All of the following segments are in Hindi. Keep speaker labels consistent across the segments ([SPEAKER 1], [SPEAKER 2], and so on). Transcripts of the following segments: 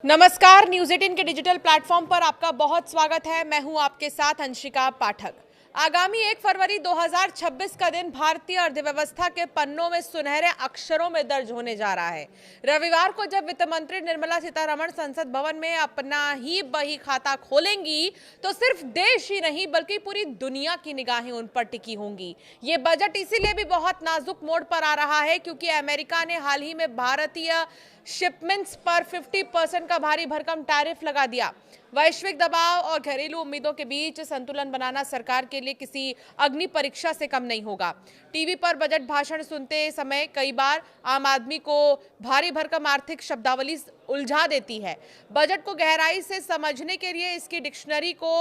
[SPEAKER 1] नमस्कार, न्यूज 18 के डिजिटल प्लेटफॉर्म पर आपका बहुत स्वागत है। मैं हूं आपके साथ अंशिका पाठक। आगामी 1 फरवरी 2026 का दिन भारतीय अर्थव्यवस्था के पन्नों में सुनहरे अक्षरों में दर्ज होने जा रहा है। रविवार को जब वित्त मंत्री निर्मला सीतारमण संसद भवन में अपना ही बही खाता खोलेंगी तो सिर्फ देश ही नहीं बल्कि पूरी दुनिया की निगाहें उन पर टिकी होंगी। ये बजट इसीलिए भी बहुत नाजुक मोड़ पर आ रहा है क्योंकि अमेरिका ने हाल ही में भारतीय शिपमेंट्स पर 50% का भारी भरकम टैरिफ लगा दिया। वैश्विक दबाव और घरेलू उम्मीदों के बीच संतुलन बनाना सरकार के लिए किसी अग्नि परीक्षा से कम नहीं होगा। टीवी पर बजट भाषण सुनते समय कई बार आम आदमी को भारी भरकम आर्थिक शब्दावली उलझा देती है। बजट को गहराई से समझने के लिए इसकी डिक्शनरी को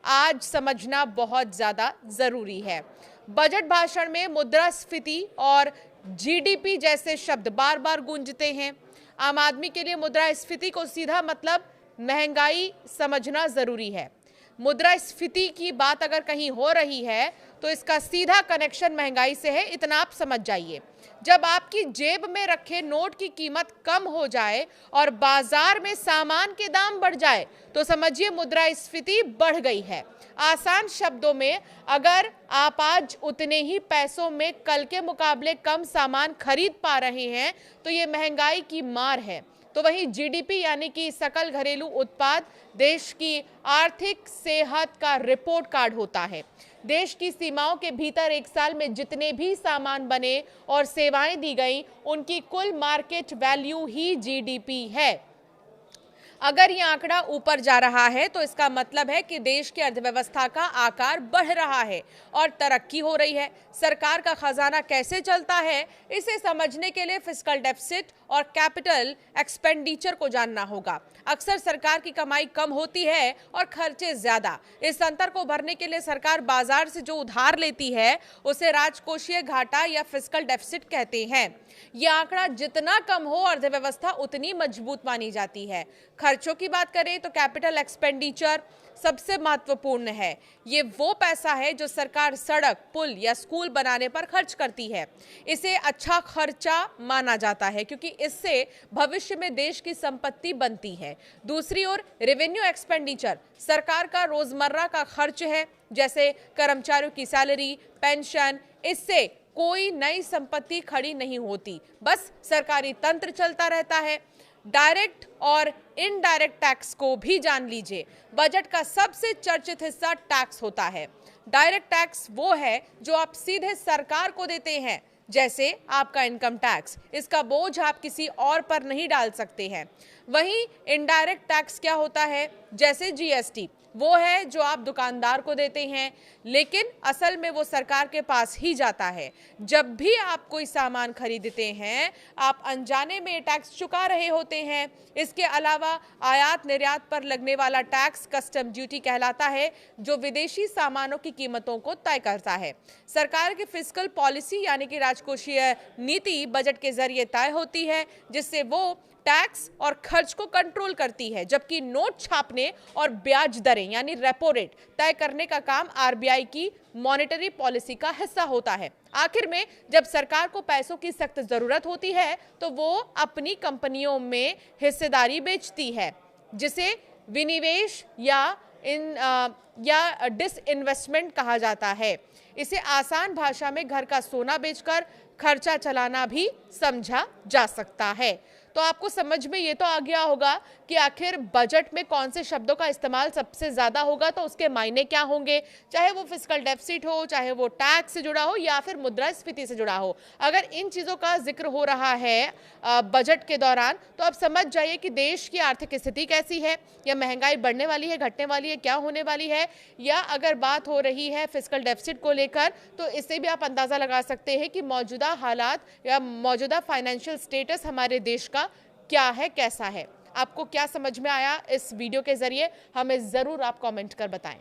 [SPEAKER 1] आज समझना बहुत ज्यादा जरूरी है। बजट भाषण में मुद्रास्फीति और जीडीपी जैसे शब्द बार बार गूंजते हैं। आम आदमी के लिए मुद्रास्फीति को सीधा मतलब महंगाई समझना जरूरी है। मुद्रास्फीति की बात अगर कहीं हो रही है तो इसका सीधा कनेक्शन महंगाई से है, इतना आप समझ जाइए। जब आपकी जेब में रखे नोट की कीमत कम हो जाए और बाजार में सामान के दाम बढ़ जाए तो समझिए मुद्रास्फीति बढ़ गई है। आसान शब्दों में, अगर आप आज उतने ही पैसों में कल के मुकाबले कम सामान खरीद पा रहे हैं तो ये महंगाई की मार है। तो वहीं जीडीपी यानी कि सकल घरेलू उत्पाद देश की आर्थिक सेहत का रिपोर्ट कार्ड होता है। देश की सीमाओं के भीतर एक साल में जितने भी सामान बने और सेवाएं दी गई उनकी कुल मार्केट वैल्यू ही जीडीपी है। अगर ये आंकड़ा ऊपर जा रहा है तो इसका मतलब है कि देश की अर्थव्यवस्था का आकार बढ़ रहा है और तरक्की हो रही है। सरकार का खजाना कैसे चलता है, इसे समझने के लिए फिस्कल डेफिसिट और कैपिटल एक्सपेंडिचर को जानना होगा। अक्सर सरकार की कमाई कम होती है और खर्चे ज्यादा। इस अंतर को भरने के लिए सरकार बाजार से जो उधार लेती है उसे राजकोषीय घाटा या फिस्कल डेफिसिट कहते हैं। यह आंकड़ा जितना कम हो अर्थव्यवस्था उतनी मजबूत मानी जाती है। खर्चों की बात करें तो कैपिटल एक्सपेंडिचर सबसे महत्वपूर्ण है। ये वो पैसा है जो सरकार सड़क, पुल या स्कूल बनाने पर खर्च करती है। इसे अच्छा खर्चा माना जाता है क्योंकि इससे भविष्य में देश की संपत्ति बनती है। दूसरी ओर रेवेन्यू एक्सपेंडिचर सरकार का रोजमर्रा का खर्च है, जैसे कर्मचारियों की सैलरी, पेंशन। इससे कोई नई संपत्ति खड़ी नहीं होती, बस सरकारी तंत्र चलता रहता है। डायरेक्ट और इनडायरेक्ट टैक्स को भी जान लीजिए। बजट का सबसे चर्चित हिस्सा टैक्स होता है। डायरेक्ट टैक्स वो है जो आप सीधे सरकार को देते हैं, जैसे आपका इनकम टैक्स। इसका बोझ आप किसी और पर नहीं डाल सकते हैं। वहीं इनडायरेक्ट टैक्स क्या होता है, जैसे जीएसटी, वो है जो आप दुकानदार को देते हैं लेकिन असल में वो सरकार के पास ही जाता है। जब भी आप कोई सामान खरीदते हैं आप अनजाने में टैक्स चुका रहे होते हैं। इसके अलावा आयात निर्यात पर लगने वाला टैक्स कस्टम ड्यूटी कहलाता है, जो विदेशी सामानों की कीमतों को तय करता है। सरकार की फिस्कल पॉलिसी यानी कि राजकोषीय नीति बजट के जरिए तय होती है, जिससे वो टैक्स और खर्च को कंट्रोल करती है, जबकि नोट छापने और ब्याज दरें यानी रेपो रेट तय करने का काम आरबीआई की मॉनेटरी पॉलिसी का हिस्सा होता है। आखिर में जब सरकार को पैसों की सख्त जरूरत होती है तो वो अपनी कंपनियों में हिस्सेदारी बेचती है, जिसे विनिवेश या डिसइन्वेस्टमेंट कहा जाता है। इसे आसान भाषा में घर का सोना बेचकर खर्चा चलाना भी समझा जा सकता है। तो आपको समझ में ये तो आ गया होगा कि आखिर बजट में कौन से शब्दों का इस्तेमाल सबसे ज्यादा होगा, तो उसके मायने क्या होंगे, चाहे वो फिस्कल डेफिसिट हो, चाहे वो टैक्स से जुड़ा हो या फिर मुद्रास्फीति से जुड़ा हो। अगर इन चीजों का जिक्र हो रहा है बजट के दौरान तो आप समझ जाइए कि देश की आर्थिक स्थिति कैसी है, या महंगाई बढ़ने वाली है, घटने वाली है, क्या होने वाली है। या अगर बात हो रही है फिस्कल डेफिसिट को लेकर तो इससे भी आप अंदाजा लगा सकते हैं कि मौजूदा हालात या मौजूदा फाइनेंशियल स्टेटस हमारे देश का क्या है, कैसा है। आपको क्या समझ में आया इस वीडियो के जरिए, हमें जरूर आप कमेंट कर बताएं।